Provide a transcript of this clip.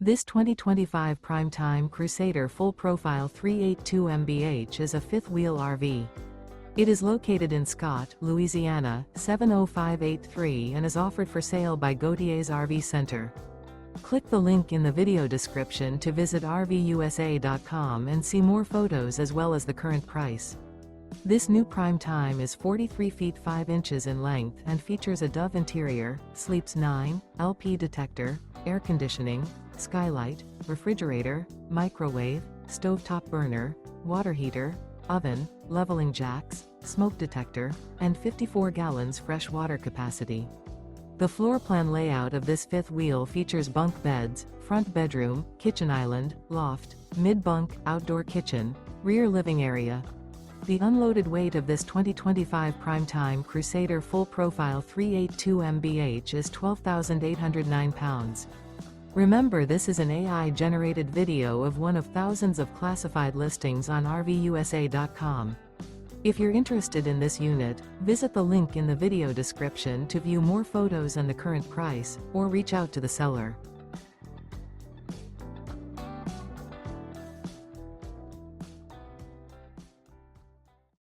This 2025 Prime Time Crusader Full-Profile 382 mph is a fifth-wheel RV. It is located in Scott, Louisiana, 70583 and is offered for sale by Gauthiers RV Center. Click the link in the video description to visit RVUSA.com and see more photos as well as the current price. This new Prime Time is 43 feet 5 inches in length and features a Dove interior, sleeps 9, LP detector, air conditioning, skylight, refrigerator, microwave, stovetop burner, water heater, oven, leveling jacks, smoke detector, and 54 gallons fresh water capacity. The floor plan layout of this fifth wheel features bunk beds, front bedroom, kitchen island, loft, mid-bunk, outdoor kitchen, rear living area. The unloaded weight of this 2025 Prime Time Crusader Full-Profile 382 mph is 12,809 pounds. Remember, this is an AI-generated video of one of thousands of classified listings on RVUSA.com. If you're interested in this unit, visit the link in the video description to view more photos and the current price, or reach out to the seller.